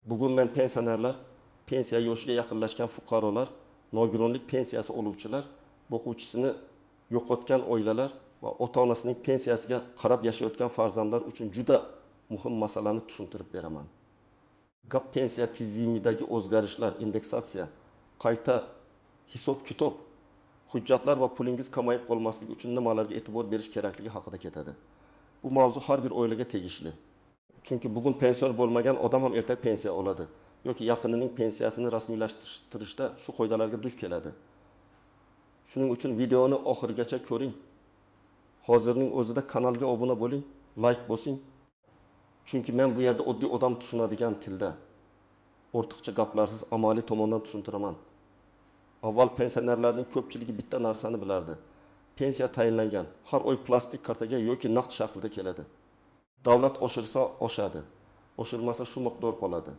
Bugun men pensionerlar, pensiya yoshiga yaqinlashgan fuqarolar, nogironlik pensiyasi oluvchilar, o'quvchisini yo'qotgan oilalar va ota-onasining pensiyasiga qarab yashayotgan farzandlar uchun juda muhim masalani tushuntirib beraman. Gap pensiya tizimidagi o'zgarishlar, indeksatsiya, qayta hisob-kitob, hujjatlar va pulingiz kamayib qolmasligi uchun nimalarga e'tibor berish kerakligi haqida ketadi. Bu mavzu har bir oilaga tegishli. Chunki bugun pensioner bo'lmagan odam ham ertaga pensiya oladi yoki yaqinining pensiyasini rasmiylashtirishda shu qoidalarga duch keladi. Shuning uchun videoni oxirigacha ko'ring. Hozirning o'zida kanalga obuna bo'ling, like bosing. Chunki men bu yerda oddiy odam tushunadigan tilda ortiqcha gaplarsiz amaliy tomondan tushuntiraman. Avval pensionerlarning ko'pchiligi bitta narsani bilardi. Pensiya tayinlangan, har oy plastik kartaga yoki naqd shaklida keladi. Davlat oshirsa oshadi, oshirmasa shu miqdor qoladi.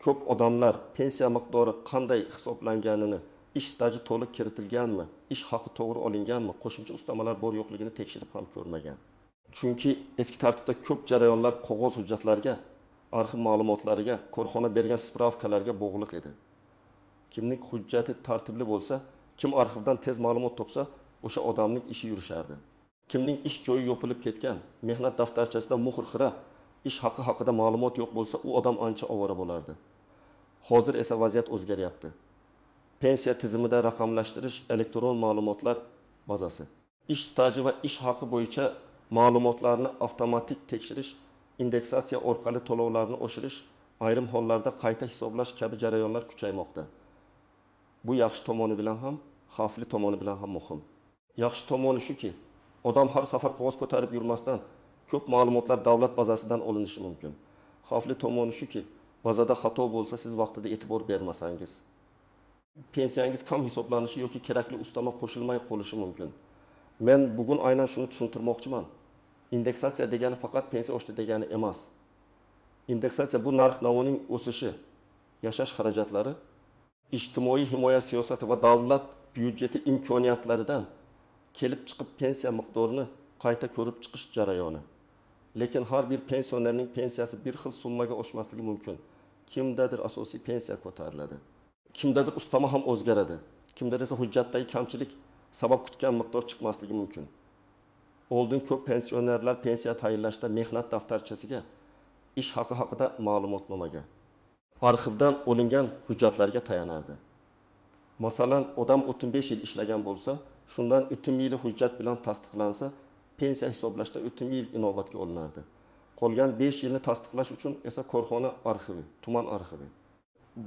Ko'p odamlar pensiya miqdori qanday hisoblanganini, ish staji to'liq kiritilganmi, ish haqi to'g'ri olinganmi, qo'shimcha ustamalar bor yo'qligini tekshirib ham ko'rmagan. Chunki eski tartibda ko'p jarayonlar qog'oz hujjatlarga, arxiv ma'lumotlariga, korxona bergan spravkalarga bog'liq edi. Kimning hujjati tartibli bo'lsa, kim arxivdan tez ma'lumot topsa, o'sha odamning ishi yurishardi. Kimning ish joyi yopilib ketgan, mehnat daftarchasida muhr xira, ish haqi haqida ma'lumot yo'q bo'lsa, u odam ancha ovora bo'lardi. Hozir esa vaziyat o'zgaryapti. Pensiya tizimida raqamlashtirish elektron ma'lumotlar bazasi, ish staji va ish haqi bo'yicha ma'lumotlarni avtomatik tekshirish, indeksatsiya orqali to'lovlarni oshirish, ayrim hollarda qayta hisoblash kabi jarayonlar kuchaymoqda. Bu yaxshi tomoni bilan ham, xavfli tomoni bilan ham muhim. Yaxshi tomoni shuki, odam har safar qog'oz ko'tarib yurmasdan ko'p ma'lumotlar davlat bazasidan olinishi mumkin. Xavfli tomoni shuki, bazada xato bo'lsa siz vaqtida e'tibor bermasangiz, pensiyangiz kam hisoblanishi yoki kerakli ustama qo'shilmay qolishi mumkin. Men bugun aynan shuni tushuntirmoqchiman. Indeksatsiya degani faqat pensiya oshdi degani emas. Indeksatsiya bu narx-navoning o'sishi, yashash xarajatlari, ijtimoiy himoya siyosati va davlat byudjeti imkoniyatlaridan kelib chiqib pensiya miqdorini qayta ko'rib chiqish jarayoni. Lekin har bir pensionerning pensiyasi bir xil summaga oshmasligi mumkin. Kimdadir asosiy pensiya ko'tariladi. Kimdadir ustama ham o'zgaradi. Kimda esa hujjatdagi kamchilik sabab kutgan miqdor chiqmasligi mumkin. Oldin ko'p pensionerlar pensiya tayinlashda mehnat daftarchasiga, ish haqi haqida ma'lumotnomaga, arxivdan olingan hujjatlarga tayanardi. Masalan, odam 35 yil ishlagan bo'lsa, shundan 30 yili hujjat bilan tasdiqlansa, pensiya hisoblashda 30 yil inobatga olinardi. Qolgan 5 yilni tasdiqlash uchun esa korxona arxivi, tuman arxivi,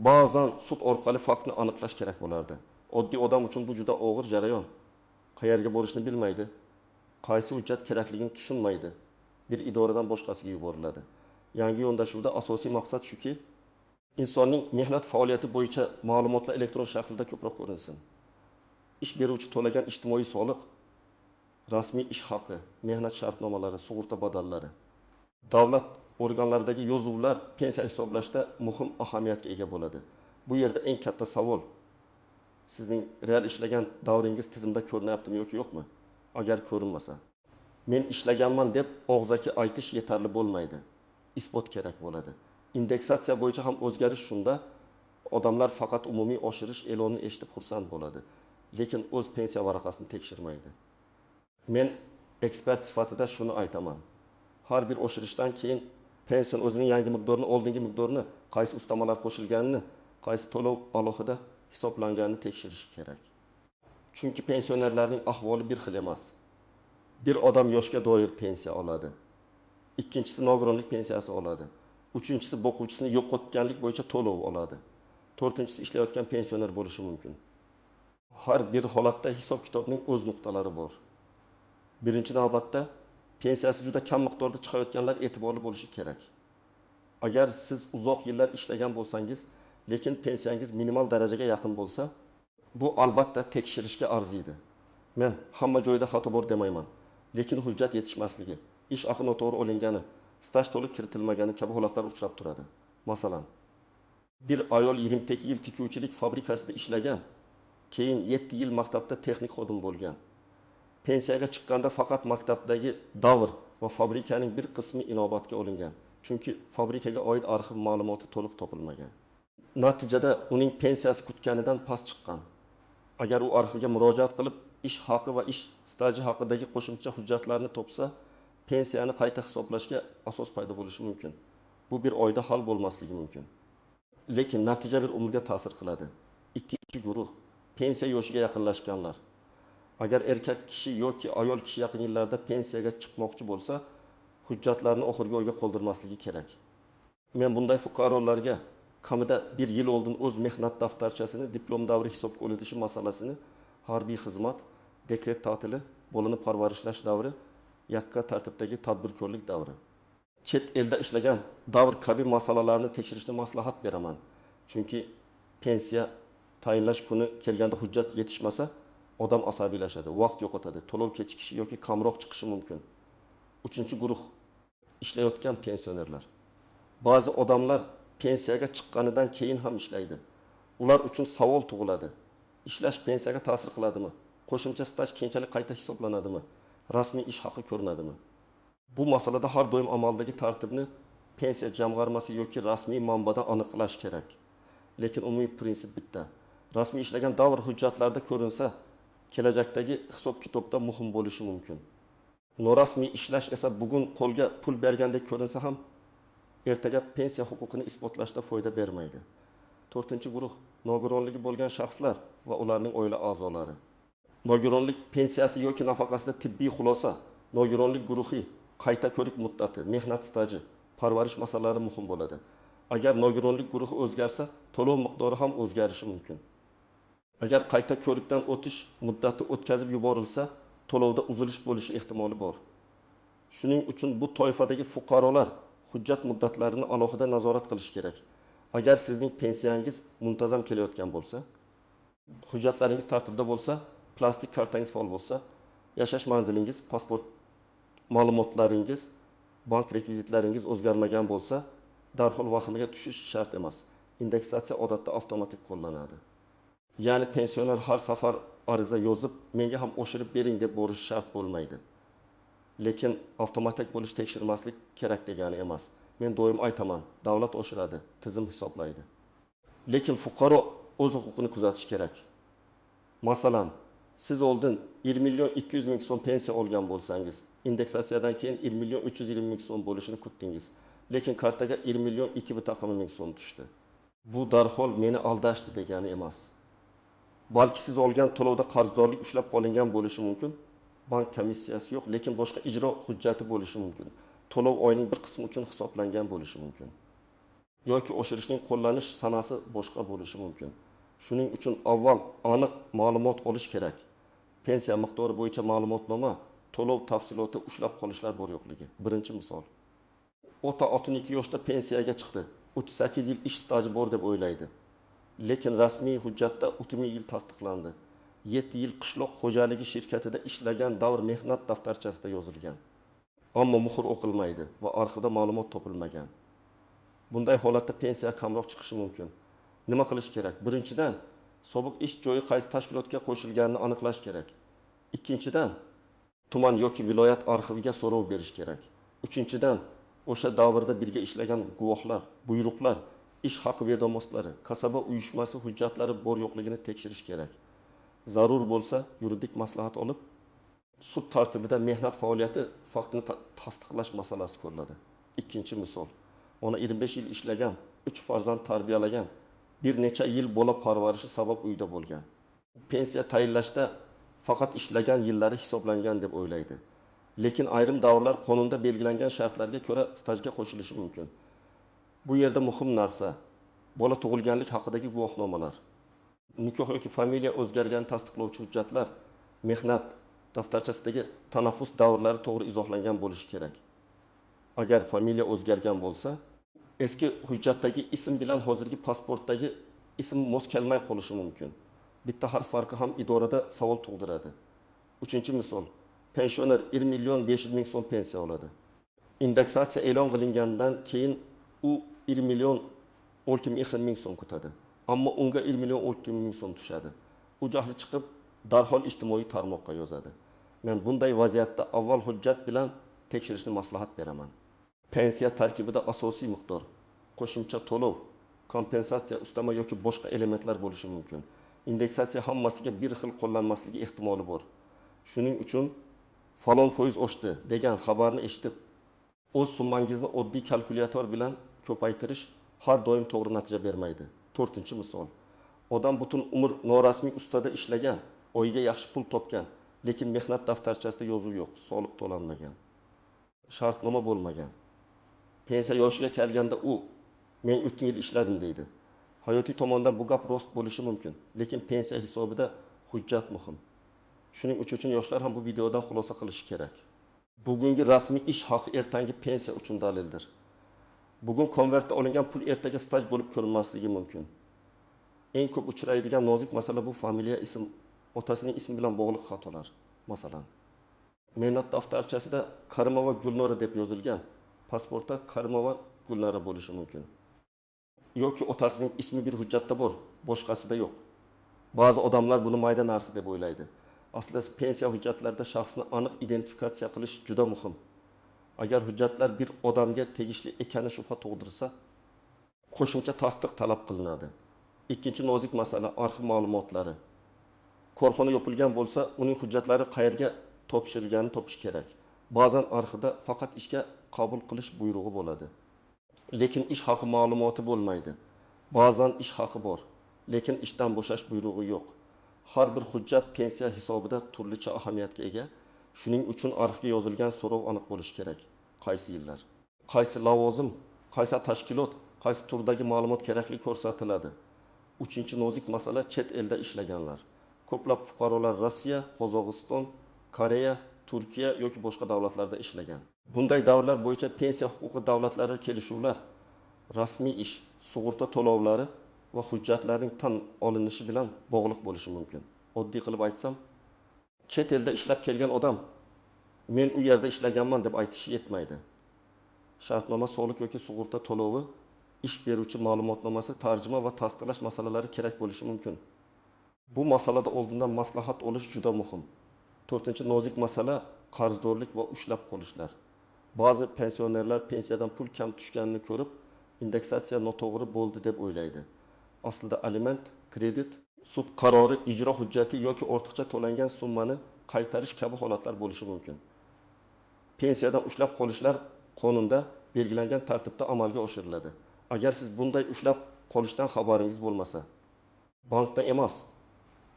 ba'zan sud orqali faktni aniqlash kerak bo'lardi. Oddiy odam uchun bu juda og'ir jarayon. Qayerga borishni bilmaydi, qaysi hujjat kerakligini tushunmaydi. Bir idoradan boshqasiga yuboriladi. Yangi yondashuvda asosiy maqsad shuki, insonning mehnat faoliyati bo'yicha ma'lumotlar elektron shaklda ko'proq ko'rinsin. Ish beruvchi to'lagan ijtimoiy soliq, rasmiy ish haqi, mehnat shartnomalari, sug'urta badallari, davlat organlaridagi yozuvlar pensiya hisoblashda muhim ahamiyatga ega bo'ladi. Bu yerda eng katta savol, sizning real ishlagan davringiz tizimda ko'rinyaptimi yoki yo'qmi? Agar ko'rinmasa, men ishlaganman deb og'zaki aytish yetarli bo'lmaydi. Isbot kerak bo'ladi. Indeksatsiya bo'yicha ham o'zgarish shunda, odamlar faqat umumiy oshirish e'lonini eshitib xursand bo'ladi, lekin o'z pensiya varaqasini tekshirmaydi. Men ekspert sifatida shuni aytaman. Har bir oshirishdan keyin pensiya o'zining yangi miqdorini, oldingi miqdorini, qaysi ustamalar qo'shilganini, qaysi to'lov alohida hisoblanganini tekshirish kerak. Chunki pensionerlarning ahvoli bir xil emas. Bir odam yoshga doir pensiya oladi. Ikkinchisi nogironlik pensiyasi oladi. Uchinchisi o'quvchisini yo'qotganlik bo'yicha to'lov oladi. To'rtinchisi ishlayotgan pensioner bo'lishi mumkin. Har bir holatda hisob-kitobning o'z nuqtalari bor. Birinchi navbatda pensiyasi juda kam miqdorda chiqayotganlar e'tiborli bo'lishi kerak. Agar siz uzoq yillar ishlagan bo'lsangiz, lekin pensiyangiz minimal darajaga yaqin bo'lsa, bu albatta tekshirishga arziydi. Men hamma joyda xato bor demayman, lekin hujjat yetishmasligi, ish haqi noto'g'ri olingani, staj to'liq kiritilmagani kabi holatlar uchrab turadi. Masalan, bir ayol 22 yil tikuvchilik fabrikasida ishlagan, keyin 7 yil maktabda texnik xodim bo'lgan. Pensiyaga chiqqanda faqat maktabdagi davr va fabrikaning bir qismi inobatga olingan. Chunki fabrikaga oid arxiv ma'lumoti to'liq topilmagan. Natijada uning pensiyasi kutganidan past chiqqan. Agar u arxivga murojaat qilib, ish haqi va ish staji haqidagi qo'shimcha hujjatlarni topsa, pensiyani qayta hisoblashga asos paydo bo'lishi mumkin. Bu bir oyda hal bo'lmasligi mumkin. Lekin natija bir umrga ta'sir qiladi. Ikkinchi guruh pensiya yoshiga yaqinlashganlar. Agar erkak kishi yoki ayol kishi yaqin yillarda pensiyaga chiqmoqchi bo'lsa, hujjatlarni oxirgi oyga qoldirmasligi kerak. Men bunday fuqarolarga kamida 1 yil oldin o'z mehnat daftarchasini diplom davri hisobga olinishi masalasini, harbiy xizmat, dekret ta'tili, bolani parvarishlash davri, yakka tartibdagi tadbirkorlik davri, chet elda ishlagan davr kabi masalalarni tekshirishni maslahat beraman. Chunki pensiya tayinlash kuni kelganda hujjat yetishmasa, odam asabiylashadi, vaqt yo'qotadi, to'lov kechikishi yoki kamroq chiqishi mumkin. Uchinchi guruh ishlayotgan pensionerlar. Ba'zi odamlar pensiyaga chiqqanidan keyin ham ishlaydi. Ular uchun savol tug'iladi. Ishlash pensiyaga ta'sir qiladimi? Qo'shimcha staj keyinchalik qayta hisoblanadimi? Rasmiy ish haqi ko'rinadimi? Bu masalada har doim amaldagi tartibni pensiya jamg'armasi yoki rasmiy manbadan aniqlash kerak. Lekin umumiy prinsip bitta. Rasmiy ishlagan davr hujjatlarida ko'rinsa, kelajakdagi hisob-kitobda muhim bo'lishi mumkin. Norasmiy ishlash esa bugun qo'lga pul bergandek ko'rinsa ham ertaga pensiya huquqini isbotlashda foyda bermaydi. 4-guruh nogironligi bo'lgan shaxslar va ularning oila a'zolari. Nogironlik pensiyasi yoki nafaqasida tibbiy xulosa, nogironlik guruhi, qayta ko'rik muddati, mehnat staji, parvarish masalalari muhim bo'ladi. Agar nogironlik guruhi o'zgarsa, to'lov miqdori ham o'zgarishi mumkin. Agar qayta ko'rikdan o'tish muddati o'tkazib yuborilsa, to'lovda uzilish bo'lishi ehtimoli bor. Shuning uchun bu toifadagi fuqarolar hujjat muddatlarini alohida nazorat qilish kerak. Agar sizning pensiyangiz muntazam kelayotgan bo'lsa, hujjatlaringiz tartibda bo'lsa, plastik kartangiz faol bo'lsa, yashash manzilingiz, pasport ma'lumotlaringiz, bank rekvizitlaringiz o'zgarmagan bo'lsa, darhol vahimaga tushish shart emas. Indeksatsiya odatda avtomatik qo'llanadi. Ya'ni pensioner har safar ariza yozib, menga ham oshirib bering deb borish shart bo'lmaydi. Lekin avtomatik bo'lish tekshirmaslik kerak degani emas. Men doim aytaman, davlat oshiradi, tizim hisoblaydi. Lekin fuqaro o'z huquqini kuzatish kerak. Masalan, siz oldin 1 million 200 ming so'm pensiya olgan bo'lsangiz, indeksatsiyadan keyin 1 million 320 ming so'm bo'lishini kutdingiz. Lekin kartaga 1 million 2,1 ming so'm tushdi. Bu darhol meni aldashdi degani emas. Balki siz olgan to'lovda qarzdorlik ushlab qolingan bo'lishi mumkin. Bank komissiyasi yo'q, lekin boshqa ijro hujjati bo'lishi mumkin. To'lov oyning bir qismi uchun hisoblangan bo'lishi mumkin. Yoki oshirishning qo'llanish sanasi boshqa bo'lishi mumkin. Shuning uchun avval aniq ma'lumot olish kerak. Pensiya miqdori bo'yicha ma'lumotnoma, to'lov tafsiloti ushlab qolishlar bor yo'qligi. Birinchi misol. Ota 62 yoshda pensiyaga chiqdi. 38 yil ish staji bor deb o'ylaydi. Lekin rasmiy hujjatda 30 yil tasdiqlandi. 7 yil qishloq xo'jaligi shirkatida ishlagan davr mehnat daftarchasida yozilgan. Ammo muhr o'qilmaydi va arxivda ma'lumot topilmagan. Bunday holatda pensiya kamroq chiqishi mumkin. Nima qilish kerak? Birinchidan, sobiq ish joyi qaysi tashkilotga qo'shilganini aniqlash kerak. Ikkinchidan, tuman yoki viloyat arxiviga so'rov berish kerak. Uchinchidan, o'sha davrda birga ishlagan guvohlar, buyruqlar, ish haqi vedomoslari, kasaba uyushmasi hujjatlari bor yo'qligini tekshirish kerak. Zarur bo'lsa, yuridik maslahat olib, sud tartibida mehnat faoliyati faktini tasdiqlash masalasi ko'riladi. Ikkinchi misol. Ona 25 yil ishlagan, 3 farzand tarbiyalagan, bir necha yil bola parvarishi sabab uyda bo'lgan. Pensiya tayinlashda faqat ishlagan yillari hisoblangan deb o'ylaydi. Lekin ayrim davrlar qonunda belgilangan shartlarga ko'ra stajga qo'shilishi mumkin. Bu yerda muhim narsa bola tug'ilganlik haqidagi guvohnomalar. Nikoh yoki familiya o'zgarganini tasdiqlovchi hujjatlar mehnat daftarchasidagi tanaffus davrlari to'g'ri izohlangan bo'lishi kerak. Agar familiya o'zgargan bo'lsa, eski hujjatdagi ism bilan hozirgi pasportdagi ism mos kelmay qolishi mumkin. Bitta harf farqi ham idorada savol tug'diradi. Uchinchi misol. Pensioner 1 million 500 ming so'm pensiya oladi. Indeksatsiya e'lon qilingandan keyin u 1 million 600 ming so'm kutadi. Ammo unga 1 million 600 ming so'm tushadi. U jahli chiqib, darhol ijtimoiy tarmoqqa yozadi. Men bunday vaziyatda avval hujjat bilan tekshirishni maslahat beraman. Pensiya tarkibida asosiy miqdor, qo'shimcha to'lov, kompensatsiya, ustama yoki boshqa elementlar bo'lishi mumkin. Indeksatsiya hammasiga bir xil qo'llanmasligi ehtimoli bor. Shuning uchun falon foiz oshdi degan xabarni eshitib, o'z summangizni oddiy kalkulyator bilan ko'paytirish har doim to'g'ri natija bermaydi. 4-misol. Odam butun umr norasmiy ustada ishlagan, oyiga yaxshi pul topgan, lekin mehnat daftarchasida yozuv yo'q, soliq to'lanmagan, shartnoma bo'lmagan. Pensiya yoshiga kelganda u men o'tgan yil ishladim deydi. Hayotiy tomondan bu gap rost bo'lishi mumkin, lekin pensiya hisobida hujjat muhim. Shuning uchun yoshlar ham bu videodan xulosa qilishi kerak. Bugungi rasmiy ish haqi ertangi pensiya uchun dalildir. Bugun konvertda olingan pul ertaga staj bo'lib ko'rinmasligi mumkin. Eng ko'p uchraydigan nozik masala bu familiya ism, otasining ismi bilan bog'liq xatolar. Masalan, mehnat daftarchasida Karimova Gulnora deb yozilgan, pasportda Karimova Gulnora bo'lishi mumkin. Yoki otasining ismi bir hujjatda bor, boshqasida yo'q. Ba'zi odamlar buni mayda narsa deb o'ylaydi. Aslida pensiya hujjatlarida shaxsni aniq identifikatsiya qilish juda muhim. Agar hujjatlar bir odamga tegishli ekani shubha tug'dirsa, qo'shimcha tasdiq talab qilinadi. Ikkinchi nozik masala arxiv ma'lumotlari. Korxona yopilgan bo'lsa, uning hujjatlari qayerga topshirilganini topish kerak. Ba'zan arxivda faqat ishga qabul qilish buyrug'i bo'ladi. Lekin ish haqi ma'lumoti bo'lmaydi. Ba'zan ish haqi bor, lekin ishdan bo'shash buyrug'i yo'q. Har bir hujjat pensiya hisobida turlicha ahamiyatga ega. Shuning uchun arxivga yozilgan so'rov aniq bo'lishi kerak. Qaysi yillar, qaysi lavozim, qaysi tashkilot, qaysi turdagi ma'lumot kerakli ko'rsatiladi. 3-nozik masala chet elda ishlaganlar. Ko'plab fuqarolar Rossiya, Qozog'iston, Koreya, Turkiya yoki boshqa davlatlarda ishlagan. Bunday davrlar bo'yicha pensiya huquqi davlatlari kelishuvlar, rasmiy ish, sug'urta to'lovlari va hujjatlarning tan olinishi bilan bog'liq bo'lishi mumkin. Oddiy qilib aytsam, chet elda ishlab kelgan odam men u yerda ishlaganman deb aytishi yetmaydi. Shartnoma, soliq yoki sug'urta to'lovi, ish beruvchi ma'lumotnomasi, tarjima va tasdiqlash masalalari kerak bo'lishi mumkin. Bu masalada oldindan maslahat olish juda muhim. 4-nozik masala qarzdorlik va ushlab qolishlar. Ba'zi pensionerlar pensiyadan pul kam tushganini ko'rib, indeksatsiya noto'g'ri bo'ldi deb o'ylaydi. Aslida aliment, kredit, sud qarori, ijro hujjati yoki ortiqcha to'langan summani qaytarish kabi holatlar bo'lishi mumkin. Pensiyadan ushlab qolishlar qonunda belgilangan tartibda amalga oshiriladi. Agar siz bunday ushlab qolishdan xabaringiz bo'lmasa, bankdan emas,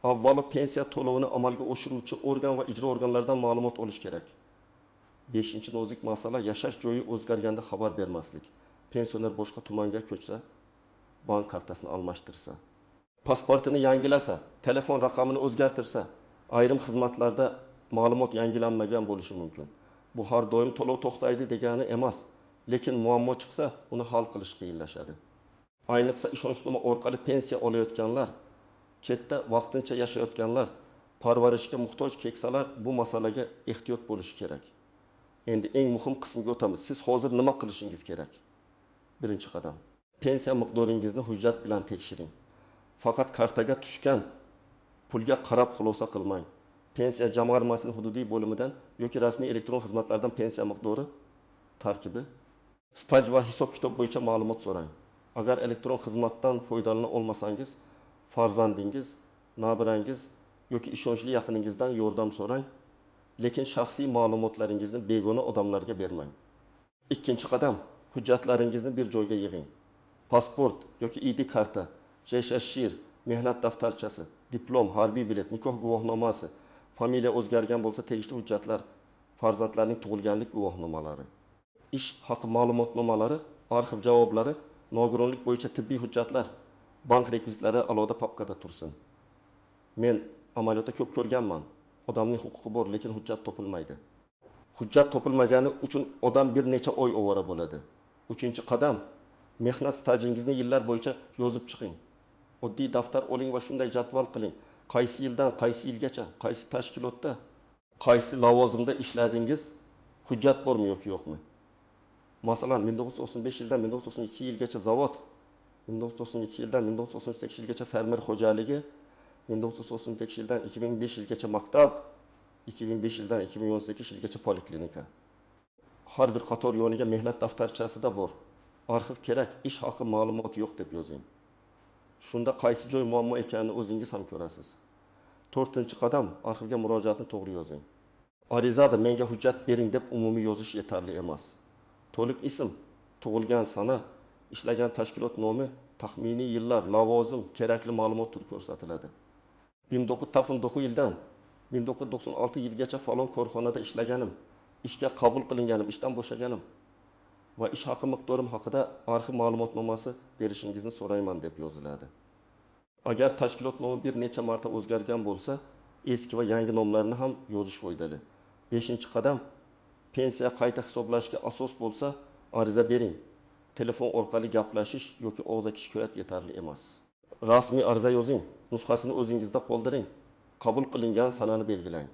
avvalo pensiya to'lovini amalga oshiruvchi organ va ijro organlaridan ma'lumot olish kerak. 5-nozik masala yashash joyi o'zgarganda xabar bermaslik. Pensioner boshqa tumanga ko'chsa, bank kartasini almashtirsa, pasportini yangilasa, telefon raqamini o'zgartirsa, ayrim xizmatlarda ma'lumot yangilanmagan bo'lishi mumkin. Bu har doim to'lov to'xtaydi degani emas, lekin muammo chiqsa, uni hal qilish qiyinlashadi. Ayniqsa ishonchnoma orqali pensiya olayotganlar, chetda vaqtincha yashayotganlar, parvarishga muhtoj keksalar bu masalaga ehtiyot bo'lishi kerak. Endi eng muhim qismiga o'tamiz. Siz hozir nima qilishingiz kerak? Birinchi qadam. Pensiya miqdoringizni hujjat bilan tekshiring. Faqat kartaga tushgan pulga qarab xulosa qilmang. Pensiya jamg'armasining hududiy bo'limidan yoki rasmiy elektron xizmatlardan pensiya miqdori, tarkibi, staj va hisob-kitob bo'yicha ma'lumot so'rang. Agar elektron xizmatdan foydalana olmasangiz, farzandingiz, nabirangiz yoki ishonchli yaqiningizdan yordam so'rang, lekin shaxsiy ma'lumotlaringizni begona odamlarga bermang. Ikkinchi qadam, hujjatlaringizni bir joyga yig'ing. Pasport yoki ID karta, shir, mehnat daftarchasi, diplom, harbiy bilet, nikoh guvohnomasi, familiya o'zgargan bo'lsa tegishli hujjatlar, farzandlarning tug'ilganlik guvohnomalari, ish haqi ma'lumotnomalari, arxiv javoblari, nogironlik bo'yicha tibbiy hujjatlar, bank rekvizitlari alohida papkada tursin. Men amaliyotda ko'p ko'rganman. Odamning huquqi bor, lekin hujjat topilmaydi. Hujjat topilmagani uchun odam bir necha oy ovora bo'ladi. 3-qadam, mehnat stajingizni yillar bo'yicha yozib chiqing. Oddiy daftar oling va shunday jadval qiling. Qaysi yildan qaysi yilgacha, qaysi tashkilotda, qaysi lavozimda ishladingiz, hujjat bormi yoki yo'qmi? Masalan, 1995 yildan 1992 yilgacha zavod, 1992 yildan 1998 yilgacha fermer xo'jaligi, 1998 yildan 2005 yilgacha maktab, 2005 yildan 2018 yilgacha poliklinika. har bir qator yoniga mehnat daftarchasida bor. Arxiv kerak, ish haqi ma'lumot yo'q deb yozing. Shunda qaysi joy muammo ekanini o'zingiz ham ko'rasiz. 4-qadam arxivga murojaatni to'g'ri yozing. Arizada menga hujjat bering deb umumiy yozish yetarli emas. To'liq ism, tug'ilgan sana, ishlagan tashkilot nomi, taxminiy yillar, lavozim, kerakli ma'lumot turi ko'rsatiladi. 1999 yildan 1996 yilgacha falon korxonada ishlaganim, ishga qabul qilinganim, ishdan bo'shaganim va ish haqi miqdorim haqida arxiv ma'lumotnomasi berishingizni so'rayman deb yoziladi. Agar tashkilot nomi bir necha marta o'zgargan bo'lsa, eski va yangi nomlarni ham yozish foydali. 5-qadam pensiya qayta hisoblashga asos bo'lsa, ariza bering. Telefon orqali gaplashish yoki og'zaki shikoyat yetarli emas. Rasmiy ariza yozing, nusxasini o'zingizda qoldiring. Qabul qilingan sanani belgilang.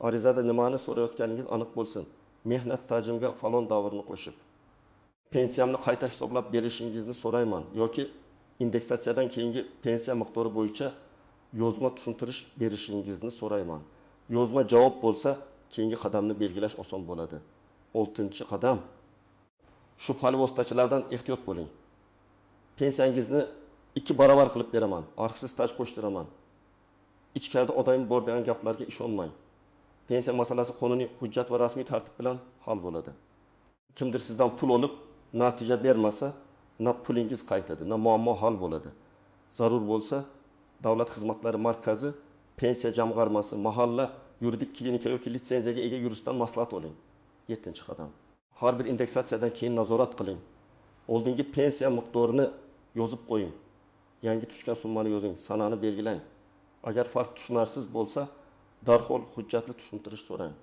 Arizada nimani so'rayotganingiz aniq bo'lsin. Mehnat stajimga falon davrni qo'shib, pensiyamni qayta hisoblab berishingizni so'rayman yoki indeksatsiyadan keyingi pensiya miqdori bo'yicha yozma tushuntirish berishingizni so'rayman. Yozma javob bo'lsa, keyingi qadamni belgilash oson bo'ladi. 6-qadam. Shubhali vositachilardan ehtiyot bo'ling. Pensiyangizni 2 barobar qilib beraman, arxivsiz staj qo'shtiraman. Ichkarida odam bor degan gaplarga ishonmang. Pensiya masalasi qonuniy hujjat va rasmiy tartib bilan hal bo'ladi. Kimdir sizdan pul olib, natija bermasa, na pulingiz qaytadi, na muammo hal bo'ladi. Zarur bo'lsa, Davlat xizmatlari markazi, pensiya jamg'armasi, mahalla, yuridik klinika yoki litsenziyaga ega yuristdan maslahat oling. 7-qadam. Har bir indeksatsiyadan keyin nazorat qiling. Oldingi pensiya miqdorini yozib qo'ying. Yangi tushgan summani yozing, sanani belgilang. Agar farq tushunarsiz bo'lsa, darhol hujjatli tushuntirish so'rang.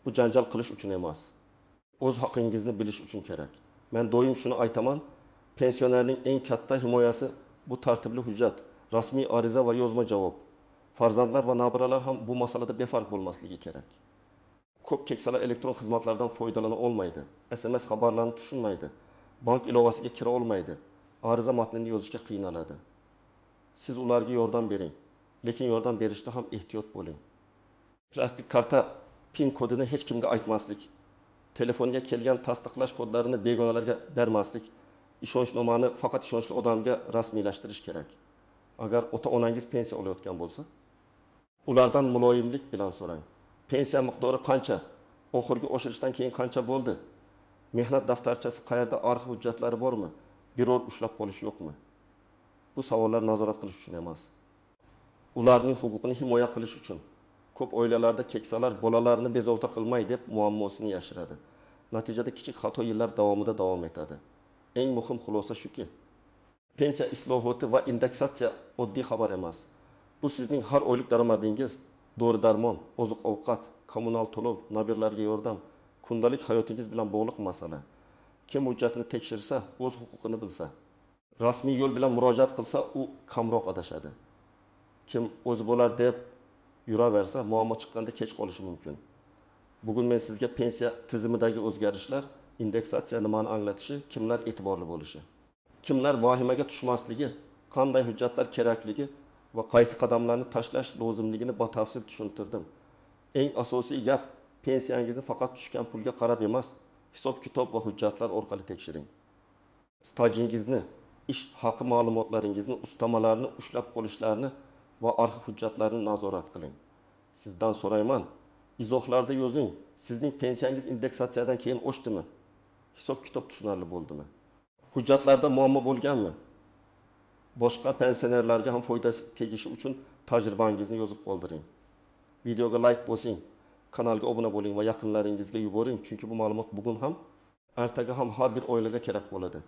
Bu janjal qilish uchun emas, o'z haqingizni bilish uchun kerak. Men doim shuni aytaman, pensionerning eng katta himoyasi bu tartibli hujjat, rasmiy ariza va yozma javob. Farzandlar va nabiralar ham bu masalada befarq bo'lmasligi kerak. Ko'p keksalar elektron xizmatlardan foydalana olmaydi, SMS xabarlarini tushunmaydi, bank ilovasiga kira olmaydi, ariza matnini yozishga qiynaladi. Siz ularga yordam bering, lekin yordam berishda ham ehtiyot bo'ling. Plastik karta PIN kodini hech kimga aytmaslik, telefonga kelgan tasdiqlash kodlarini begonalarga bermaslik, ishonchnomani faqat ishonchli odamga rasmiylashtirish kerak. Agar ota-onangiz pensiya olayotgan bo'lsa, ulardan muloyimlik bilan so'rang. Pensiya miqdori qancha? Oxirgi oshirishdan keyin qancha bo'ldi? Mehnat daftarchasi qayerda, arxiv hujjatlari bormi? Biror ushlab qolish yo'qmi? Bu savollar nazorat qilish uchun emas, ularning huquqini himoya qilish uchun. Ko'p oilalarda keksalar bolalarini bezovta qilmay deb muammosini yashiradi. Natijada kichik xato yillar davomida davom etadi. Eng muhim xulosa shuki, pensiya islohoti va indeksatsiya oddiy xabar emas. Bu sizning har oylik daromadingiz, dori-darmon, oziq-ovqat, kommunal to'lov, nabirlarga yordam, kundalik hayotingiz bilan bog'liq masala. Kim hujjatini tekshirsa, o'z huquqini bilsa, rasmiy yo'l bilan murojaat qilsa, u kamroq adashadi. Kim o'zi bo'lar deb yuraversa, muammo chiqqanda kech qolishi mumkin. Bugun men sizga pensiya tizimidagi o'zgarishlar, indeksatsiya nimani anglatishi, kimlar e'tiborli bo'lishi, kimlar vahimaga tushmasligi, qanday hujjatlar kerakligi va qaysi qadamlarni tashlash lozimligini batafsil tushuntirdim. Eng asosiy gap, pensiyangizni faqat tushgan pulga qarab emas, hisob-kitob va hujjatlar orqali tekshiring. Stajingizni, ish haqi ma'lumotlaringizni, ustamalarni ushlab qolishlarini va arxiv hujjatlarini nazorat qiling. Sizdan so'rayman, izohlarda yozing, sizning pensiyangiz indeksatsiyadan keyin oshdimi? Hisob-kitob tushunarli bo'ldimi? Hujjatlarda muammo bo'lganmi? Boshqa pensionerlarga ham foydasi tegishi uchun tajribangizni yozib qoldiring. Videoga like bosing, kanalga obuna bo'ling va yaqinlaringizga yuboring, chunki bu ma'lumot bugun ham, ertaga ham har bir oilaga kerak bo'ladi.